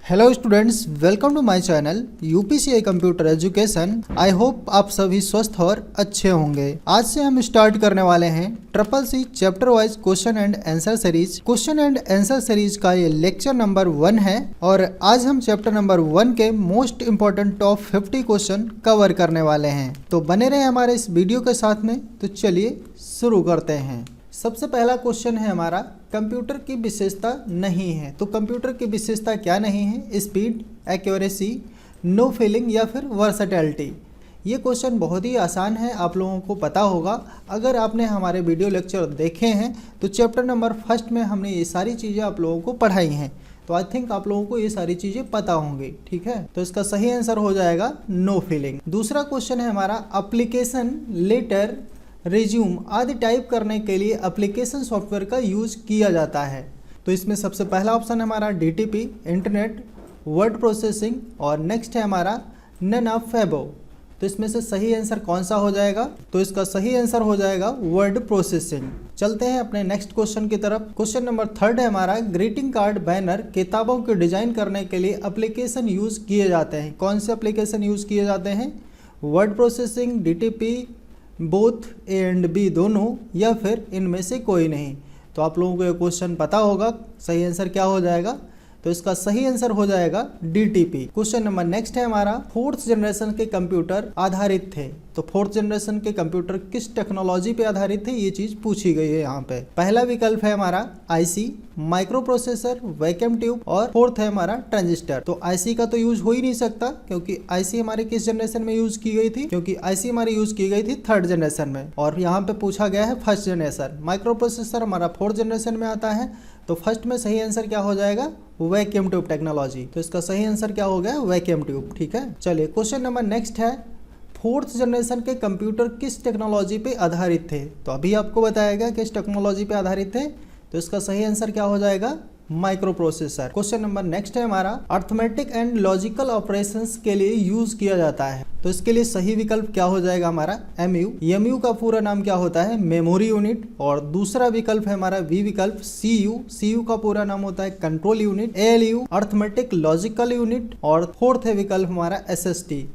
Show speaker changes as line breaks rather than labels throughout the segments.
Hello students, welcome to my channel UPCI computer education. I hope आप सभी स्वस्थ और अच्छे होंगे। आज से हम स्टार्ट करने वाले हैं triple C chapter wise question and answer series. Question and answer series का ये लेक्चर नंबर 1 है और आज हम चैप्टर नंबर 1 के most important top 50 question cover करने वाले हैं। तो बने रहे हमारे इस वीडियो के साथ में। तो चलिए शुरू करते हैं। सबसे पहला क्वेश्चन है हमारा, कंप्यूटर की विशेषता नहीं है। तो कंप्यूटर की विशेषता क्या नहीं है? स्पीड, एक्यूरेसी, नो फीलिंग या फिर वर्सेटैलिटी। ये क्वेश्चन बहुत ही आसान है, आप लोगों को पता होगा। अगर आपने हमारे वीडियो लेक्चर देखे हैं तो चैप्टर नंबर 1 में हमने ये सारी चीज़ें आप लोगों को पढ़ाई हैं। तो आई थिंक आप लोगों को ये सारी चीज़ें पता होंगी। ठीक है, तो इसका सही आंसर हो जाएगा नो फीलिंग। दूसरा क्वेश्चन है हमारा, एप्लीकेशन, लेटर, रिज्यूम आदि टाइप करने के लिए एप्लीकेशन सॉफ्टवेयर का यूज किया जाता है। तो इसमें सबसे पहला ऑप्शन है हमारा डीटीपी, इंटरनेट, वर्ड प्रोसेसिंग और नेक्स्ट है हमारा नन ऑफ फैबो। तो इसमें से सही आंसर कौन सा हो जाएगा? तो इसका सही आंसर हो जाएगा वर्ड प्रोसेसिंग। चलते हैं अपने नेक्स्ट क्वेश्चन की तरफ। क्वेश्चन नंबर 3 है हमारा, ग्रीटिंग कार्ड, बैनर, किताबों के डिजाइन करने के लिए एप्लीकेशन यूज किए जाते हैं। कौन से एप्लीकेशन यूज किए जाते हैं? Word processing, DTP, both A and B दोनों, या फिर इनमें से कोई नहीं। तो आप लोगों को ये क्वेश्चन पता होगा सही आंसर क्या हो जाएगा। तो इसका सही आंसर हो जाएगा डीटीपी। क्वेश्चन नंबर नेक्स्ट है हमारा, 4th जनरेशन के कंप्यूटर आधारित थे। तो 4th जनरेशन के कंप्यूटर किस टेक्नोलॉजी पे आधारित थे, ये चीज पूछी गई है यहाँ पे। पहला विकल्प है हमारा IC, micro processor, vacuum tube और 4th है हमारा ट्रांजिस्टर। तो आईसी का तो यूज हो ही नहीं सकता, क्योंकि आईसी हमारे किस जनरेशन में यूज की गई थी? क्योंकि आईसी हमारी यूज की गई थी 3rd जनरेशन में, और यहाँ पे पूछा गया है 1st जनरेशन। माइक्रो प्रोसेसर हमारा 4th जनरेशन में आता है। तो फर्स्ट में सही आंसर क्या हो जाएगा? Vacuum tube technology. तो इसका सही आंसर क्या हो गया? Vacuum tube. ठीक है, चलिए क्वेश्चन नंबर नेक्स्ट है, 4th जनरेशन के कंप्यूटर किस टेक्नोलॉजी पे आधारित थे? तो अभी आपको बताया गया किस टेक्नोलॉजी पे आधारित थे। तो इसका सही आंसर क्या हो जाएगा? Micro processor. Question number next है हमारा, अर्थमेटिक एंड लॉजिकल ऑपरेशंस के लिए यूज किया जाता है। तो इसके लिए सही विकल्प क्या हो जाएगा हमारा? एमयू। एमयू का पूरा नाम क्या होता है? Memory unit. और दूसरा विकल्प है हमारा वी विकल्प, सीयू। सीयू का पूरा नाम होता है control unit. ALU, arithmetic logical unit. और 4th है विकल्प हमारा एसएसडी,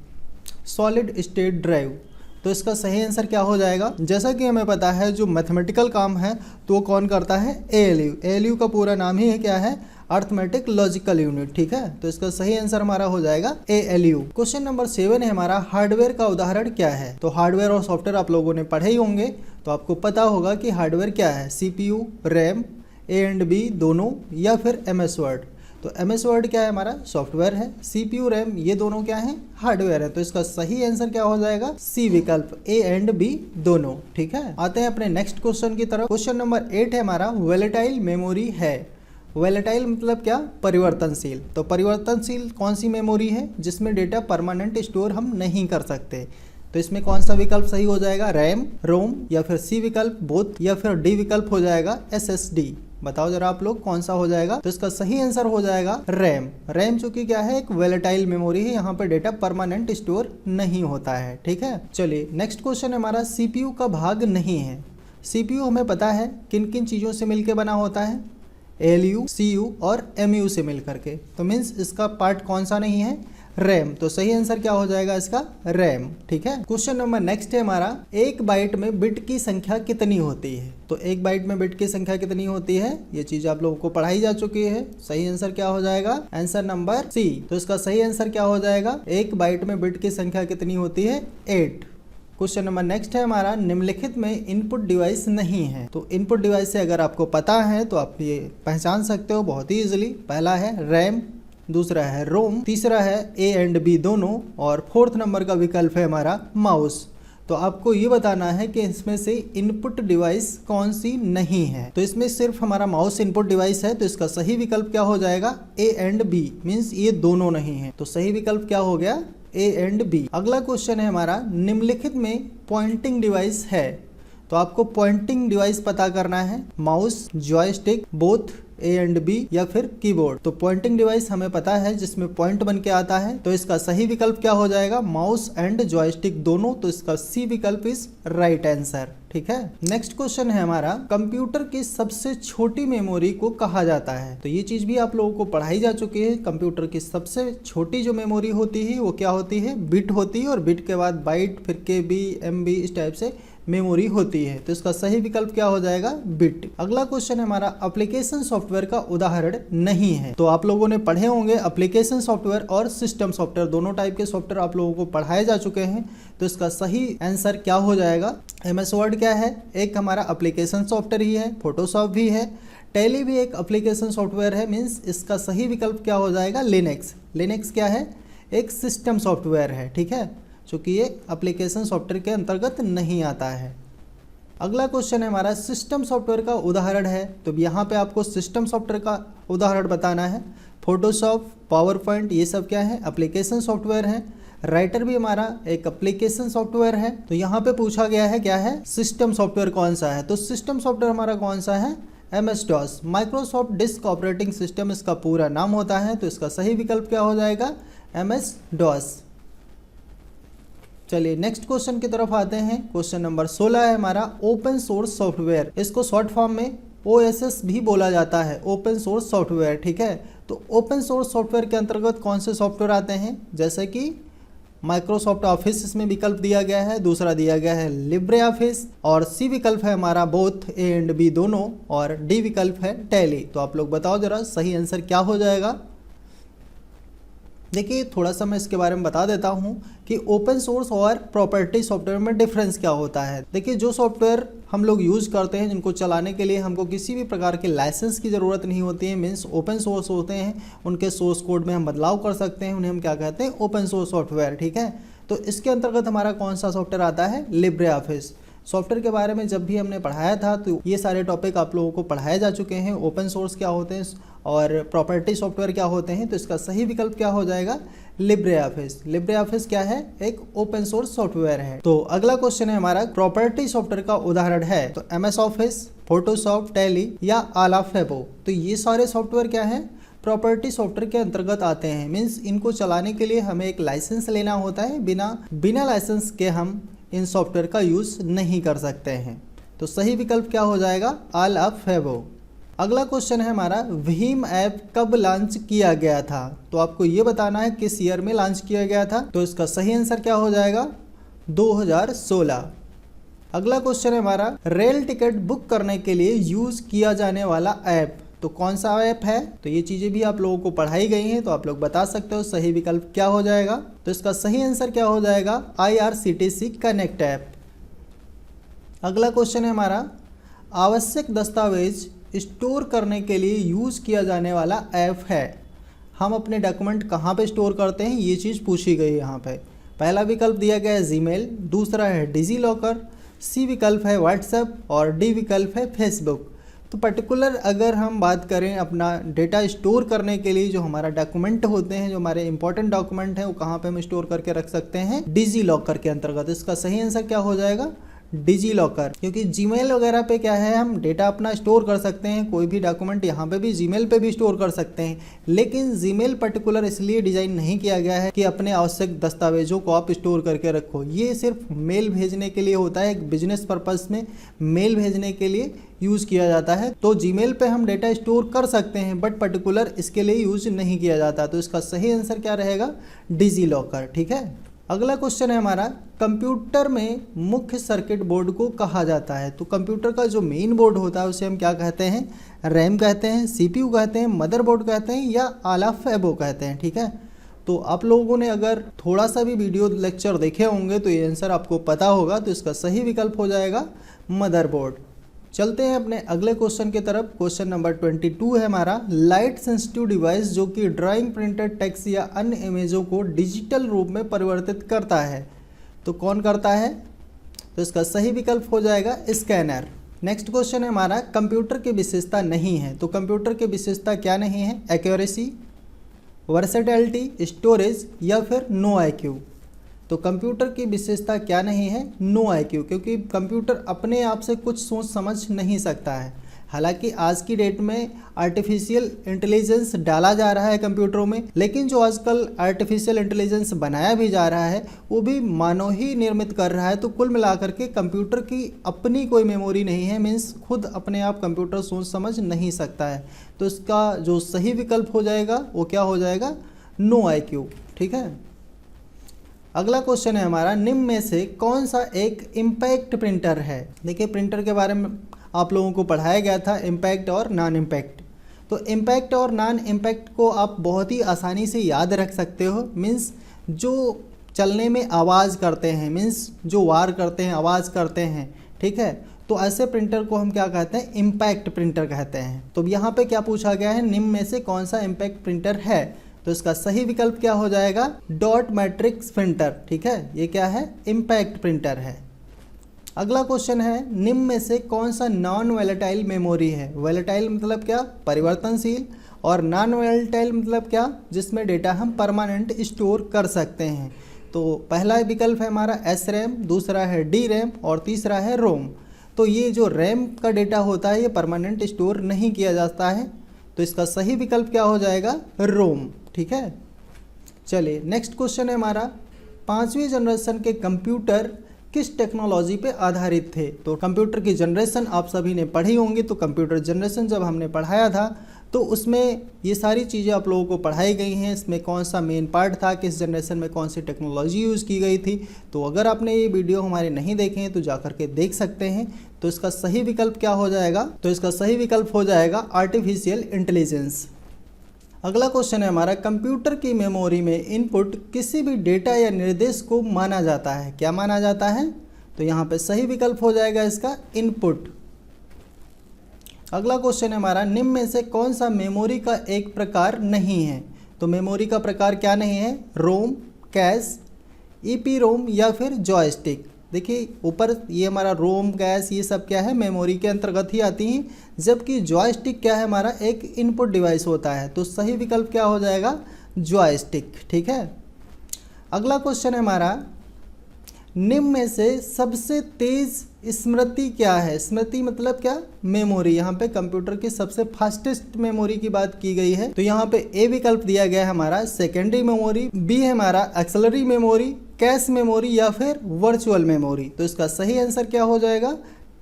सॉलिड स्टेट ड्राइव। तो इसका सही आंसर क्या हो जाएगा? जैसा कि हमें पता है जो मैथमेटिकल काम है तो वो कौन करता है? एएलयू। एएलयू का पूरा नाम ही है क्या है? Arithmetic logical unit. ठीक है, तो इसका सही आंसर हमारा हो जाएगा एएलयू। क्वेश्चन नंबर 7 है हमारा, हार्डवेयर का उदाहरण क्या है? तो हार्डवेयर और सॉफ्टवेयर आप लोगों ने पढ़े ही होंगे, तो आपको पता होगा कि हार्डवेयर क्या है। CPU, RAM, A and B दोनों, या फिर एमएस वर्ड। तो एमएस वर्ड क्या है? हमारा सॉफ्टवेयर है। सीपीयू, रैम ये दोनों क्या है? हार्डवेयर है। तो इसका सही आंसर क्या हो जाएगा? सी विकल्प, ए एंड बी दोनों। ठीक है, आते हैं अपने नेक्स्ट क्वेश्चन की तरफ। क्वेश्चन नंबर 8 है हमारा, वोलेटाइल मेमोरी है। वोलेटाइल मतलब क्या? परिवर्तनशील। तो परिवर्तनशील कौन सी मेमोरी है जिसमें डेटा परमानेंट स्टोर हम नहीं कर सकते? तो इसमें कौन सा विकल्प सही हो जाएगा? रैम, रोम, या फिर सी विकल्प बोथ, या फिर डी विकल्प हो जाएगा एसएसडी। बताओ जरा आप लोग कौन सा हो जाएगा? तो इसका सही आंसर हो जाएगा रैम। रैम चूंकि क्या है? एक वोलेटाइल मेमोरी है, यहाँ पे डेटा परमानेंट स्टोर नहीं होता है। ठीक है, चलिए नेक्स्ट क्वेश्चन है हमारा, सीपीयू का भाग नहीं है। सीपीयू हमें पता है किन किन चीजों से मिलकर बना होता है? एएलयू, सीयू और एमयू से मिल करके। तो मीन्स इसका पार्ट कौन सा नहीं है? रैम। तो सही आंसर क्या हो जाएगा इसका? रैम। ठीक है, क्वेश्चन नंबर नेक्स्ट है हमारा, 1 बाइट में बिट की संख्या कितनी होती है? तो 1 बाइट में बिट की संख्या कितनी होती है? ये चीज आप लोगों को पढ़ाई जा चुकी है। सही आंसर क्या हो जाएगा? Answer number C. तो इसका सही आंसर क्या हो जाएगा? 1 बाइट में बिट की संख्या कितनी होती है? 8। क्वेश्चन नंबर नेक्स्ट है हमारा, निम्नलिखित में इनपुट डिवाइस नहीं है। तो इनपुट डिवाइस से अगर आपको पता है तो आप ये पहचान सकते हो बहुत ही इजिली। पहला है रैम, दूसरा है रोम, तीसरा है ए एंड बी दोनों, और 4th नंबर का विकल्प है हमारा माउस। तो आपको ये बताना है कि इसमें से इनपुट डिवाइस कौन सी नहीं है। तो इसमें सिर्फ हमारा माउस इनपुट डिवाइस है। तो इसका सही विकल्प क्या हो जाएगा? ए एंड बी, मीन्स ये दोनों नहीं है। तो सही विकल्प क्या हो गया? A and B. अगला क्वेश्चन है हमारा, निम्नलिखित में पॉइंटिंग डिवाइस है। तो आपको पॉइंटिंग डिवाइस पता करना है। Mouse, joystick, both, A and B या फिर कीबोर्ड। तो पॉइंटिंग डिवाइस हमें पता है जिसमें पॉइंट बन के आता है, तो इसका सही विकल्प क्या हो जाएगा, माउस एंड जॉयस्टिक दोनों। तो इसका सी विकल्प इज राइट आंसर। ठीक है, नेक्स्ट क्वेश्चन है हमारा, कंप्यूटर की सबसे छोटी मेमोरी को कहा जाता है। तो ये चीज भी आप लोगों को पढ़ाई जा चुकी है। कंप्यूटर की सबसे छोटी जो मेमोरी होती है वो क्या होती है, बिट होती है, और बिट के बाद बाइट, फिर केबी, एमबी, इस टाइप से मेमोरी होती है। तो इसका सही विकल्प क्या हो जाएगा, बिट। अगला क्वेश्चन है हमारा, एप्लीकेशन सॉफ्टवेयर का उदाहरण नहीं है। तो आप लोगों ने पढ़े होंगे एप्लीकेशन सॉफ्टवेयर और सिस्टम सॉफ्टवेयर, दोनों टाइप के सॉफ्टवेयर आप लोगों को पढ़ाए जा चुके हैं। तो इसका सही आंसर क्या हो जाएगा, एमएस वर्ड क्या है, एक हमारा एप्लीकेशन सॉफ्टवेयर ही है, फोटोशॉप भी है, टैली भी एक एप्लीकेशन सॉफ्टवेयर है। मीन्स इसका सही विकल्प क्या हो जाएगा, लिनक्स। लिनक्स क्या है, एक सिस्टम सॉफ्टवेयर है। ठीक है, चूँकि ये एप्लीकेशन सॉफ्टवेयर के अंतर्गत नहीं आता है। अगला क्वेश्चन है हमारा, सिस्टम सॉफ्टवेयर का उदाहरण है। तो यहाँ पे आपको सिस्टम सॉफ्टवेयर का उदाहरण बताना है। फोटोशॉप, पावर पॉइंट, ये सब क्या है, एप्लीकेशन सॉफ्टवेयर है। राइटर भी हमारा एक एप्लीकेशन सॉफ्टवेयर है। तो यहाँ पे पूछा गया है क्या है, सिस्टम सॉफ्टवेयर कौन सा है। तो सिस्टम सॉफ्टवेयर हमारा कौन सा है, MS DOS, Microsoft disk operating system इसका पूरा नाम होता है। तो इसका सही विकल्प क्या हो जाएगा, MS DOS। चलिए नेक्स्ट क्वेश्चन की तरफ आते हैं। क्वेश्चन नंबर 16 है हमारा, ओपन सोर्स सॉफ्टवेयर, इसको शॉर्ट फॉर्म में OSS भी बोला जाता है, ओपन सोर्स सॉफ्टवेयर। ठीक है, तो ओपन सोर्स सॉफ्टवेयर के अंतर्गत कौन से सॉफ्टवेयर आते हैं, जैसे कि माइक्रोसॉफ्ट ऑफिस, इसमें विकल्प दिया गया है, दूसरा दिया गया है लिब्रे ऑफिस, और सी विकल्प है हमारा बोथ ए एंड बी दोनों, और डी विकल्प है टैली। तो आप लोग बताओ जरा सही आंसर क्या हो जाएगा। देखिए थोड़ा सा मैं इसके बारे में बता देता हूँ कि ओपन सोर्स और प्रॉपर्टी सॉफ्टवेयर में डिफरेंस क्या होता है। देखिए जो सॉफ्टवेयर हम लोग यूज़ करते हैं, जिनको चलाने के लिए हमको किसी भी प्रकार के लाइसेंस की ज़रूरत नहीं होती है, मीन्स ओपन सोर्स होते हैं, उनके सोर्स कोड में हम बदलाव कर सकते हैं, उन्हें हम क्या कहते हैं, ओपन सोर्स सॉफ्टवेयर। ठीक है, तो इसके अंतर्गत हमारा कौन सा सॉफ्टवेयर आता है, लिब्रे ऑफिस। सॉफ्टवेयर के बारे में जब भी हमने पढ़ाया था तो ये सारे टॉपिक आप लोगों को पढ़ाए जा चुके हैं, ओपन सोर्स क्या होते हैं और प्रॉपर्टी सॉफ्टवेयर क्या होते हैं। तो इसका सही विकल्प क्या हो जाएगा, लिब्रे ऑफिस। लिब्रे ऑफिस क्या है, एक ओपन सोर्स सॉफ्टवेयर है। तो अगला क्वेश्चन है हमारा, प्रॉपर्टी सॉफ्टवेयर का उदाहरण है। तो MS ऑफिस, फोटोशॉप, टैली या आला फेबो। तो ये सारे सॉफ्टवेयर क्या है, प्रॉपर्टी सॉफ्टवेयर के अंतर्गत आते हैं। मीन्स इनको चलाने के लिए हमें एक लाइसेंस लेना होता है, बिना लाइसेंस के हम इन सॉफ्टवेयर का यूज़ नहीं कर सकते हैं। तो सही विकल्प क्या हो जाएगा, आला फेबो। अगला क्वेश्चन है हमारा, भीम ऐप कब लॉन्च किया गया था। तो आपको ये बताना है किस ईयर में लॉन्च किया गया था। तो इसका सही आंसर क्या हो जाएगा, 2016। अगला क्वेश्चन है हमारा, रेल टिकट बुक करने के लिए यूज़ किया जाने वाला ऐप। तो कौन सा ऐप है। तो ये चीज़ें भी आप लोगों को पढ़ाई गई हैं, तो आप लोग बता सकते हो सही विकल्प क्या हो जाएगा। तो इसका सही आंसर क्या हो जाएगा, IRCTC कनेक्ट ऐप। अगला क्वेश्चन है हमारा, आवश्यक दस्तावेज स्टोर करने के लिए यूज़ किया जाने वाला ऐप है। हम अपने डॉक्यूमेंट कहाँ पे स्टोर करते हैं, ये चीज़ पूछी गई है यहाँ पे। पहला विकल्प दिया गया है जीमेल, दूसरा है डिजी लॉकर, सी विकल्प है व्हाट्सएप और डी विकल्प है फेसबुक। तो पर्टिकुलर अगर हम बात करें अपना डेटा स्टोर करने के लिए, जो हमारा डॉक्यूमेंट होते हैं, जो हमारे इंपॉर्टेंट डॉक्यूमेंट हैं, वो कहाँ पे हम स्टोर करके रख सकते हैं, डिजी लॉकर के अंतर्गत। इसका सही आंसर क्या हो जाएगा, डिजी लॉकर। क्योंकि जीमेल वगैरह पे क्या है, हम डेटा अपना स्टोर कर सकते हैं, कोई भी डॉक्यूमेंट यहाँ पे भी जीमेल पे भी स्टोर कर सकते हैं। लेकिन जीमेल पर्टिकुलर इसलिए डिज़ाइन नहीं किया गया है कि अपने आवश्यक दस्तावेजों को आप स्टोर करके रखो। ये सिर्फ मेल भेजने के लिए होता है, एक बिजनेस पर्पस में मेल भेजने के लिए यूज़ किया जाता है। तो जीमेल पे हम डेटा स्टोर कर सकते हैं, बट पर्टिकुलर इसके लिए यूज नहीं किया जाता। तो इसका सही आंसर क्या रहेगा, डिजी लॉकर। ठीक है, अगला क्वेश्चन है हमारा, कंप्यूटर में मुख्य सर्किट बोर्ड को कहा जाता है। तो कंप्यूटर का जो मेन बोर्ड होता है उसे हम क्या कहते हैं, रैम कहते हैं, CPU कहते हैं, मदरबोर्ड कहते हैं या आला फेबो कहते हैं। ठीक है, तो आप लोगों ने अगर थोड़ा सा भी वीडियो लेक्चर देखे होंगे तो ये आंसर आपको पता होगा। तो इसका सही विकल्प हो जाएगा मदरबोर्ड। चलते हैं अपने अगले क्वेश्चन की तरफ। क्वेश्चन नंबर 22 है हमारा, लाइट सेंसिटिव डिवाइस जो कि ड्राइंग, प्रिंटेड टेक्स्ट या अन्य इमेजों को डिजिटल रूप में परिवर्तित करता है। तो कौन करता है। तो इसका सही विकल्प हो जाएगा स्कैनर। नेक्स्ट क्वेश्चन है हमारा, कंप्यूटर की विशेषता नहीं है। तो कंप्यूटर की विशेषता क्या नहीं है, एक्यूरेसी, वर्सेटिलिटी, स्टोरेज या फिर नो IQ। तो कंप्यूटर की विशेषता क्या नहीं है, नो IQ, क्योंकि कंप्यूटर अपने आप से कुछ सोच समझ नहीं सकता है। हालांकि आज की डेट में आर्टिफिशियल इंटेलिजेंस डाला जा रहा है कंप्यूटरों में, लेकिन जो आजकल आर्टिफिशियल इंटेलिजेंस बनाया भी जा रहा है वो भी मानव ही निर्मित कर रहा है। तो कुल मिलाकर के कंप्यूटर की अपनी कोई मेमोरी नहीं है, मीन्स खुद अपने आप कंप्यूटर सोच समझ नहीं सकता है। तो इसका जो सही विकल्प हो जाएगा वो क्या हो जाएगा, नो IQ। ठीक है, अगला क्वेश्चन है हमारा, निम्न में से कौन सा एक इम्पैक्ट प्रिंटर है। देखिए प्रिंटर के बारे में आप लोगों को पढ़ाया गया था, इम्पैक्ट और नॉन इम्पैक्ट। तो इम्पैक्ट और नॉन इम्पैक्ट को आप बहुत ही आसानी से याद रख सकते हो। मीन्स जो चलने में आवाज़ करते हैं, मीन्स जो वार करते हैं, आवाज़ करते हैं, ठीक है। तो ऐसे प्रिंटर को हम क्या कहते हैं, इम्पैक्ट प्रिंटर कहते हैं। तो यहाँ पे क्या पूछा गया है, निम्न में से कौन सा इम्पैक्ट प्रिंटर है। तो इसका सही विकल्प क्या हो जाएगा, डॉट मैट्रिक्स प्रिंटर। ठीक है, ये क्या है, इम्पैक्ट प्रिंटर है। अगला क्वेश्चन है, निम्न में से कौन सा नॉन वोलेटाइल मेमोरी है। वोलेटाइल मतलब क्या, परिवर्तनशील, और नॉन वोलेटाइल मतलब क्या, जिसमें डेटा हम परमानेंट स्टोर कर सकते हैं। तो पहला विकल्प है हमारा SRAM, दूसरा है DRAM और तीसरा है ROM। तो ये जो रैम का डेटा होता है ये परमानेंट स्टोर नहीं किया जाता है। तो इसका सही विकल्प क्या हो जाएगा, ROM। ठीक है, चलिए नेक्स्ट क्वेश्चन है हमारा, 5वीं जनरेशन के कंप्यूटर किस टेक्नोलॉजी पे आधारित थे। तो कंप्यूटर की जनरेशन आप सभी ने पढ़ी होंगी। तो कंप्यूटर जनरेशन जब हमने पढ़ाया था तो उसमें ये सारी चीज़ें आप लोगों को पढ़ाई गई हैं। इसमें कौन सा मेन पार्ट था, किस जनरेशन में कौन सी टेक्नोलॉजी यूज़ की गई थी। तो अगर आपने ये वीडियो हमारे नहीं देखे हैं तो जा कर के देख सकते हैं। तो इसका सही विकल्प क्या हो जाएगा, तो इसका सही विकल्प हो जाएगा आर्टिफिशियल इंटेलिजेंस। अगला क्वेश्चन है हमारा, कंप्यूटर की मेमोरी में इनपुट किसी भी डेटा या निर्देश को माना जाता है। क्या माना जाता है, तो यहाँ पे सही विकल्प हो जाएगा इसका इनपुट। अगला क्वेश्चन है हमारा, निम्न में से कौन सा मेमोरी का एक प्रकार नहीं है। तो मेमोरी का प्रकार क्या नहीं है, रोम, कैश, EPROM या फिर जॉयस्टिक। देखिए ऊपर ये हमारा रोम, कैश ये सब क्या है, मेमोरी के अंतर्गत ही आती हैं, जबकि जॉयस्टिक क्या है, हमारा एक इनपुट डिवाइस होता है। तो सही विकल्प क्या हो जाएगा, जॉयस्टिक। ठीक है, अगला क्वेश्चन है हमारा, निम्न में से सबसे तेज स्मृति क्या है। स्मृति मतलब क्या, मेमोरी। यहाँ पे कंप्यूटर की सबसे फास्टेस्ट मेमोरी की बात की गई है। तो यहाँ पे ए विकल्प दिया गया है हमारा सेकेंडरी मेमोरी, बी है हमारा एक्सेलरी मेमोरी, कैश मेमोरी या फिर वर्चुअल मेमोरी। तो इसका सही आंसर क्या हो जाएगा,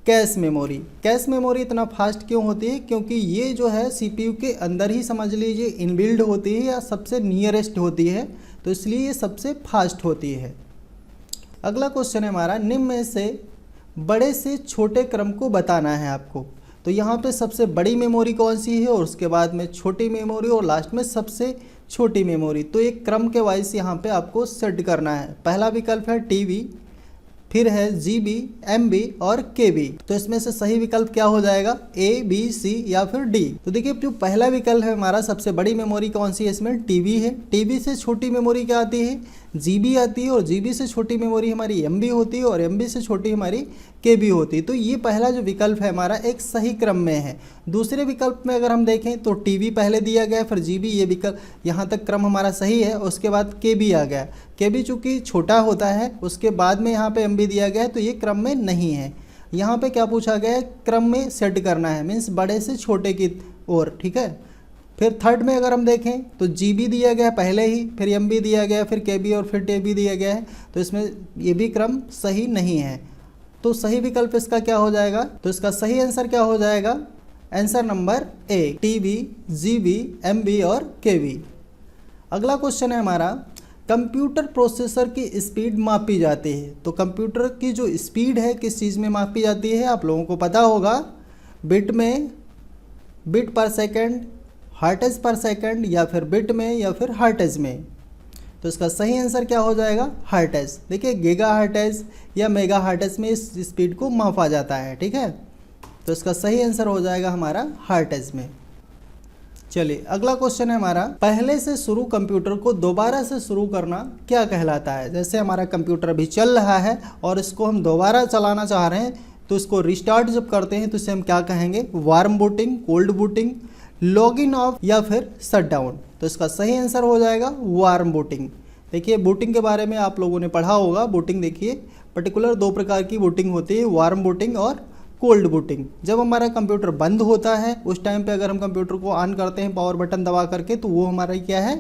कैश मेमोरी। कैश मेमोरी इतना फास्ट क्यों होती है, क्योंकि ये जो है CPU के अंदर ही समझ लीजिए इनबिल्ड होती है या सबसे नियरेस्ट होती है, तो इसलिए ये सबसे फास्ट होती है। अगला क्वेश्चन है हमारा, निम्न में से बड़े से छोटे क्रम को बताना है आपको। तो यहाँ पे सबसे बड़ी मेमोरी कौन सी है और उसके बाद में छोटी मेमोरी और लास्ट में सबसे छोटी मेमोरी। तो एक क्रम के वाइज यहाँ पे आपको सेट करना है। पहला विकल्प है TB, फिर है GB, MB और KB। तो इसमें से सही विकल्प क्या हो जाएगा, A, B, C या फिर D। तो देखिए जो पहला विकल्प है हमारा, सबसे बड़ी मेमोरी कौन सी है, इसमें TB है। TB से छोटी मेमोरी क्या आती है, GB आती है, और GB से छोटी मेमोरी हमारी MB होती है, और MB से छोटी हमारी KB होती है। तो ये पहला जो विकल्प है हमारा एक सही क्रम में है। दूसरे विकल्प में अगर हम देखें तो TB पहले दिया गया, फिर GB, ये विकल्प यहाँ तक क्रम हमारा सही है। उसके बाद KB आ गया, KB चूँकि छोटा होता है, उसके बाद में यहाँ पे MB दिया गया है, तो ये क्रम में नहीं है। यहाँ पे क्या पूछा गया है, क्रम में सेट करना है, मीन्स बड़े से छोटे की ओर। ठीक है, फिर थर्ड में अगर हम देखें तो GB दिया गया है पहले ही, फिर MB दिया गया है, फिर KB और फिर TB दिया गया है। तो इसमें ये भी क्रम सही नहीं है। तो सही विकल्प इसका क्या हो जाएगा, तो इसका सही आंसर क्या हो जाएगा, answer number A, TB, GB, MB और KB। अगला क्वेश्चन है हमारा, कंप्यूटर प्रोसेसर की स्पीड मापी जाती है। तो कंप्यूटर की जो स्पीड है किस चीज़ में मापी जाती है, आप लोगों को पता होगा, बिट में, बिट पर सेकंड, हर्ट्ज पर सेकंड, या फिर बिट में या फिर हर्ट्ज में। तो इसका सही आंसर क्या हो जाएगा, हर्ट्ज। देखिए गीगा हर्ट्ज या मेगा हर्ट्ज में इस स्पीड को मापा जाता है। ठीक है, तो इसका सही आंसर हो जाएगा हमारा हर्ट्ज में। चलिए अगला क्वेश्चन है हमारा, पहले से शुरू कंप्यूटर को दोबारा से शुरू करना क्या कहलाता है। जैसे हमारा कंप्यूटर अभी चल रहा है और इसको हम दोबारा चलाना चाह रहे हैं, तो इसको रिस्टार्ट जब करते हैं तो इसे हम क्या कहेंगे, warm booting, cold booting, login of या फिर शट डाउन। तो इसका सही आंसर हो जाएगा वार्म बूटिंग। देखिए बूटिंग के बारे में आप लोगों ने पढ़ा होगा। बूटिंग देखिए पर्टिकुलर दो प्रकार की बूटिंग होती है, वार्म बूटिंग और कोल्ड बूटिंग। जब हमारा कंप्यूटर बंद होता है उस टाइम पे अगर हम कंप्यूटर को ऑन करते हैं पावर बटन दबा करके, तो वो हमारा क्या है,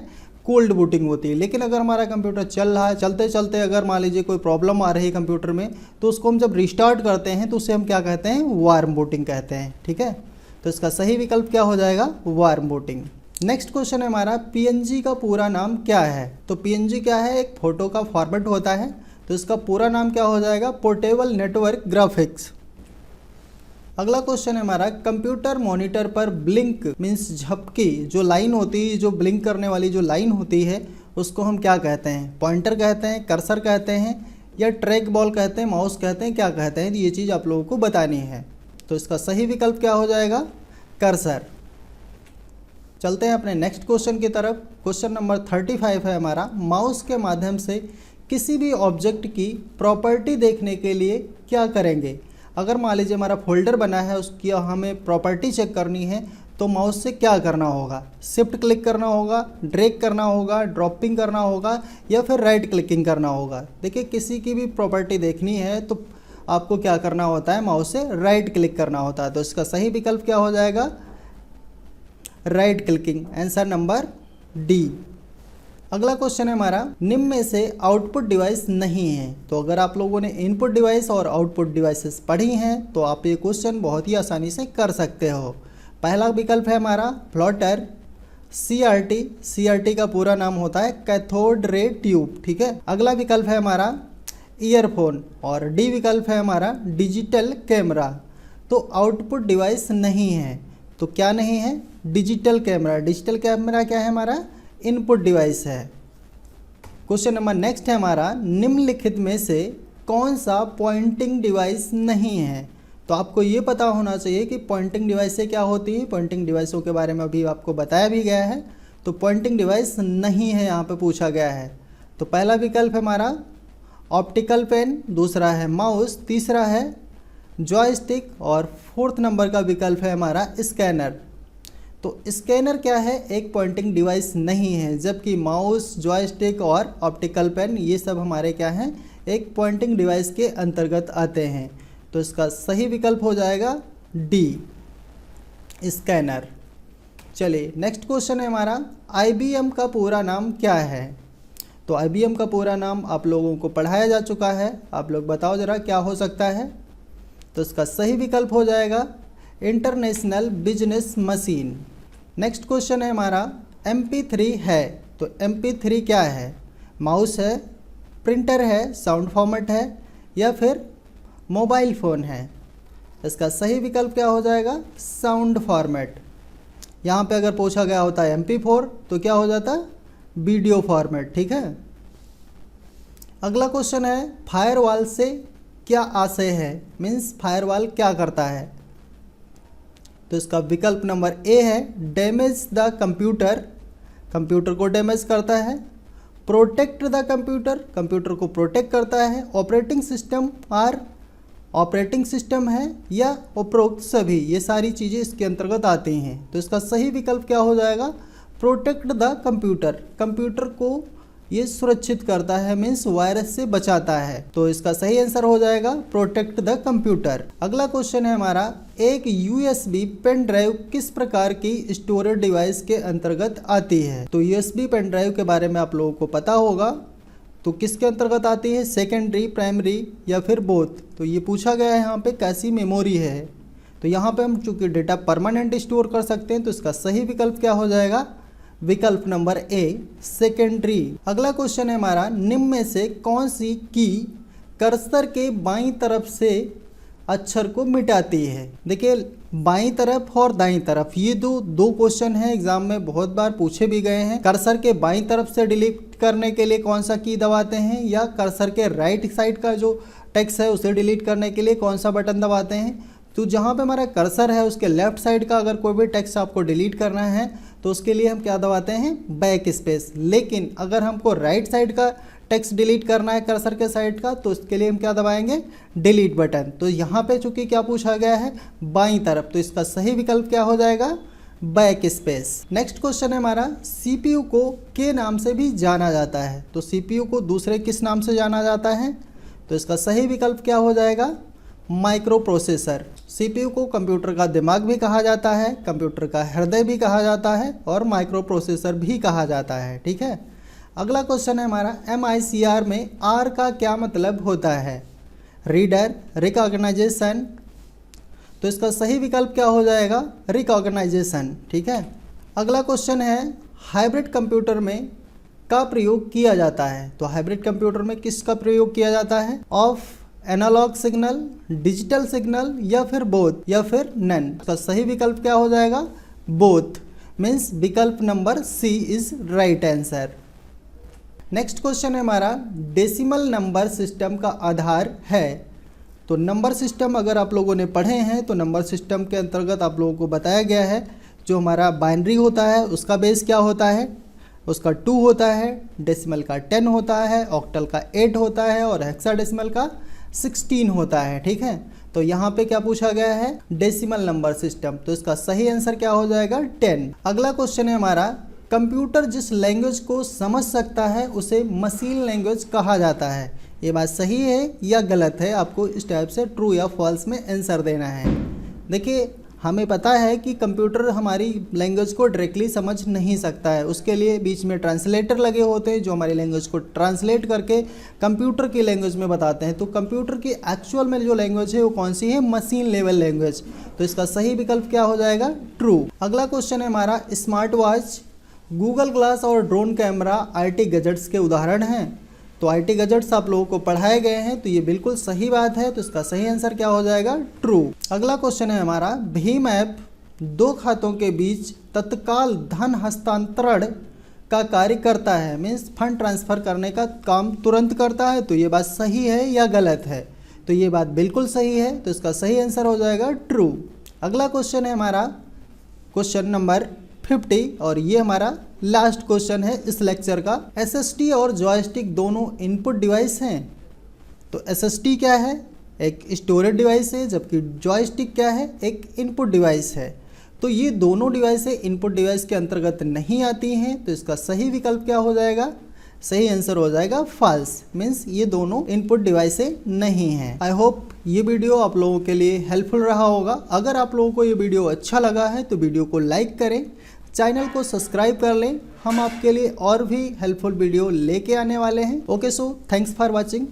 कोल्ड बूटिंग होती है। लेकिन अगर हमारा कंप्यूटर चल रहा है, चलते चलते अगर मान लीजिए कोई प्रॉब्लम आ रही है कंप्यूटर में, तो उसको हम जब रिस्टार्ट करते हैं तो उसे हम क्या कहते हैं, वार्म बूटिंग कहते हैं। ठीक है, तो इसका सही विकल्प क्या हो जाएगा, वार्म बूटिंग। नेक्स्ट क्वेश्चन है हमारा, पीएनजी का पूरा नाम क्या है। तो पीएनजी क्या है, एक फोटो का फॉर्मेट होता है, तो इसका पूरा नाम क्या हो जाएगा, पोर्टेबल नेटवर्क ग्राफिक्स। अगला क्वेश्चन है हमारा, कंप्यूटर मॉनिटर पर ब्लिंक मीन्स झपकी जो लाइन होती है, जो ब्लिंक करने वाली जो लाइन होती है, उसको हम क्या कहते हैं, पॉइंटर कहते हैं, कर्सर कहते हैं, या ट्रैक बॉल कहते हैं, माउस कहते हैं, क्या कहते हैं, ये चीज़ आप लोगों को बतानी है। तो इसका सही विकल्प क्या हो जाएगा, कर्सर। चलते हैं अपने नेक्स्ट क्वेश्चन की तरफ। क्वेश्चन नंबर 35 है हमारा, माउस के माध्यम से किसी भी ऑब्जेक्ट की प्रॉपर्टी देखने के लिए क्या करेंगे। अगर मान लीजिए हमारा फोल्डर बना है, उसकी हमें प्रॉपर्टी चेक करनी है, तो माउस से क्या करना होगा, शिफ्ट क्लिक करना होगा, ड्रैग करना होगा, ड्रॉपिंग करना होगा, या फिर राइट क्लिकिंग करना होगा। देखिए, किसी की भी प्रॉपर्टी देखनी है तो आपको क्या करना होता है, माउस से राइट क्लिक करना होता है। तो इसका सही विकल्प क्या हो जाएगा, right clicking, answer number D. अगला क्वेश्चन है हमारा, निम्न में से आउटपुट डिवाइस नहीं है। तो अगर आप लोगों ने इनपुट डिवाइस और आउटपुट डिवाइसेस पढ़ी हैं तो आप ये क्वेश्चन बहुत ही आसानी से कर सकते हो। पहला विकल्प है हमारा फ्लोटर, सीआरटी, सीआरटी का पूरा नाम होता है कैथोड रे ट्यूब। ठीक है, अगला विकल्प है हमारा ईयरफोन, और डी विकल्प है हमारा डिजिटल कैमरा। तो आउटपुट डिवाइस नहीं है, तो क्या नहीं है, डिजिटल कैमरा। डिजिटल कैमरा क्या है, हमारा इनपुट डिवाइस है। क्वेश्चन नंबर नेक्स्ट है हमारा, निम्नलिखित में से कौन सा पॉइंटिंग डिवाइस नहीं है। तो आपको ये पता होना चाहिए कि पॉइंटिंग डिवाइस से क्या होती है। पॉइंटिंग डिवाइसों के बारे में अभी आपको बताया भी गया है। तो पॉइंटिंग डिवाइस नहीं है, यहाँ पे पूछा गया है। तो पहला विकल्प है हमारा ऑप्टिकल पेन, दूसरा है माउस, तीसरा है जॉयस्टिक, और फोर्थ नंबर का विकल्प है हमारा स्कैनर। तो स्कैनर क्या है, एक पॉइंटिंग डिवाइस नहीं है, जबकि माउस, जॉयस्टिक और ऑप्टिकल पेन ये सब हमारे क्या हैं, एक पॉइंटिंग डिवाइस के अंतर्गत आते हैं। तो इसका सही विकल्प हो जाएगा डी, स्कैनर। चलिए नेक्स्ट क्वेश्चन है हमारा, IBM का पूरा नाम क्या है। तो IBM का पूरा नाम आप लोगों को पढ़ाया जा चुका है, आप लोग बताओ ज़रा क्या हो सकता है। तो इसका सही विकल्प हो जाएगा international business machine. Next question है हमारा, MP3 है। तो MP3 क्या है, माउस है, प्रिंटर है, साउंड फॉर्मेट है, या फिर मोबाइल फ़ोन है। इसका सही विकल्प क्या हो जाएगा, साउंड फॉर्मेट। यहाँ पे अगर पूछा गया होता है MP4 तो क्या हो जाता, वीडियो फॉर्मेट। ठीक है, अगला क्वेश्चन है, फायरवॉल से क्या आशय है, मीन्स फायरवॉल क्या करता है। तो इसका विकल्प नंबर ए है डैमेज द कंप्यूटर, कंप्यूटर को डैमेज करता है, प्रोटेक्ट द कंप्यूटर, कंप्यूटर को प्रोटेक्ट करता है, ऑपरेटिंग सिस्टम और ऑपरेटिंग सिस्टम है, या उपरोक्त सभी, ये सारी चीज़ें इसके अंतर्गत आती हैं। तो इसका सही विकल्प क्या हो जाएगा, प्रोटेक्ट द कंप्यूटर, कंप्यूटर को ये सुरक्षित करता है, मीन्स वायरस से बचाता है। तो इसका सही आंसर हो जाएगा प्रोटेक्ट द कंप्यूटर। अगला क्वेश्चन है हमारा, एक USB पेन ड्राइव किस प्रकार की स्टोरेज डिवाइस के अंतर्गत आती है। तो USB पेन ड्राइव के बारे में आप लोगों को पता होगा, तो किसके अंतर्गत आती है, सेकेंडरी, प्राइमरी, या फिर बोथ। तो ये पूछा गया है यहाँ पे कैसी मेमोरी है। तो यहाँ पे हम चूँकि डेटा परमानेंट स्टोर कर सकते हैं, तो इसका सही विकल्प क्या हो जाएगा, विकल्प नंबर ए, सेकेंडरी। अगला क्वेश्चन है हमारा, निम्न में से कौन सी की कर्सर के बाईं तरफ से अक्षर को मिटाती है। देखिए, बाईं तरफ और दाईं तरफ, ये दो क्वेश्चन हैं, एग्जाम में बहुत बार पूछे भी गए हैं। कर्सर के बाईं तरफ से डिलीट करने के लिए कौन सा की दबाते हैं, या कर्सर के राइट साइड का जो टेक्स्ट है उसे डिलीट करने के लिए कौन सा बटन दबाते हैं। तो जहाँ पे हमारा कर्सर है उसके लेफ्ट साइड का अगर कोई भी टेक्स्ट आपको डिलीट करना है तो उसके लिए हम क्या दबाते हैं, बैक स्पेस। लेकिन अगर हमको राइट साइड का टेक्स्ट डिलीट करना है कर्सर के साइड का, तो उसके लिए हम क्या दबाएंगे, डिलीट बटन। तो यहाँ पे चूंकि क्या पूछा गया है, बाईं तरफ, तो इसका सही विकल्प क्या हो जाएगा, बैक स्पेस। नेक्स्ट क्वेश्चन है हमारा, CPU को के नाम से भी जाना जाता है। तो CPU को दूसरे किस नाम से जाना जाता है। तो इसका सही विकल्प क्या हो जाएगा, माइक्रो प्रोसेसर। सीपीयू को कंप्यूटर का दिमाग भी कहा जाता है, कंप्यूटर का हृदय भी कहा जाता है और माइक्रो प्रोसेसर भी कहा जाता है। ठीक है, अगला क्वेश्चन है हमारा MICR में R का क्या मतलब होता है? Reader, recognization. तो इसका सही विकल्प क्या हो जाएगा? रिकॉग्नाइजेशन। ठीक है, अगला क्वेश्चन है हाइब्रिड कंप्यूटर में का प्रयोग किया जाता है? तो हाइब्रिड कंप्यूटर में किसका प्रयोग किया जाता है? Of analogue signal, digital signal या फिर बोथ या फिर नन। तो सही विकल्प क्या हो जाएगा? बोथ, मीन्स विकल्प number C is right answer. Next question है हमारा डेसिमल नंबर सिस्टम का आधार है। तो नंबर सिस्टम अगर आप लोगों ने पढ़े हैं तो नंबर सिस्टम के अंतर्गत आप लोगों को बताया गया है जो हमारा बाइनरी होता है उसका बेस क्या होता है? उसका 2 होता है, डेसिमल का 10 होता है, ऑक्टल का 8 होता है और हेक्साडेसिमल का 16 होता है। ठीक है, तो यहाँ पे क्या पूछा गया है? Decimal number system. तो इसका सही आंसर क्या हो जाएगा? 10। अगला क्वेश्चन है हमारा कंप्यूटर जिस लैंग्वेज को समझ सकता है उसे मशीन लैंग्वेज कहा जाता है। ये बात सही है या गलत है? आपको इस टाइप से ट्रू या फॉल्स में आंसर देना है। देखिए, हमें पता है कि कंप्यूटर हमारी लैंग्वेज को डायरेक्टली समझ नहीं सकता है, उसके लिए बीच में ट्रांसलेटर लगे होते हैं जो हमारी लैंग्वेज को ट्रांसलेट करके कंप्यूटर की लैंग्वेज में बताते हैं। तो कंप्यूटर की एक्चुअल में जो लैंग्वेज है वो कौन सी है? Machine level language. तो इसका सही विकल्प क्या हो जाएगा? ट्रू। अगला क्वेश्चन है हमारा स्मार्ट वॉच, गूगल ग्लास और ड्रोन कैमरा IT गैजेट्स के उदाहरण हैं। तो IT गैजेट्स आप लोगों को पढ़ाए गए हैं, तो ये बिल्कुल सही बात है। तो इसका सही आंसर क्या हो जाएगा? ट्रू। अगला क्वेश्चन है हमारा भीम ऐप 2 खातों के बीच तत्काल धन हस्तांतरण का कार्य करता है, मीन्स फंड ट्रांसफ़र करने का काम तुरंत करता है। तो ये बात सही है या गलत है? तो ये बात बिल्कुल सही है। तो इसका सही आंसर हो जाएगा ट्रू। अगला क्वेश्चन है हमारा क्वेश्चन नंबर 50 और ये हमारा लास्ट क्वेश्चन है इस लेक्चर का। SSD और जॉयस्टिक दोनों इनपुट डिवाइस हैं। तो SSD क्या है? एक स्टोरेज डिवाइस है, जबकि जॉयस्टिक क्या है? एक इनपुट डिवाइस है। तो ये दोनों डिवाइसें इनपुट डिवाइस के अंतर्गत नहीं आती हैं। तो इसका सही विकल्प क्या हो जाएगा? सही आंसर हो जाएगा फॉल्स, मीन्स ये दोनों इनपुट डिवाइसें नहीं हैं। आई होप ये वीडियो आप लोगों के लिए हेल्पफुल रहा होगा। अगर आप लोगों को ये वीडियो अच्छा लगा है तो वीडियो को लाइक करें, चैनल को सब्सक्राइब कर लें। हम आपके लिए और भी हेल्पफुल वीडियो लेके आने वाले हैं। Okay, so thanks for watching.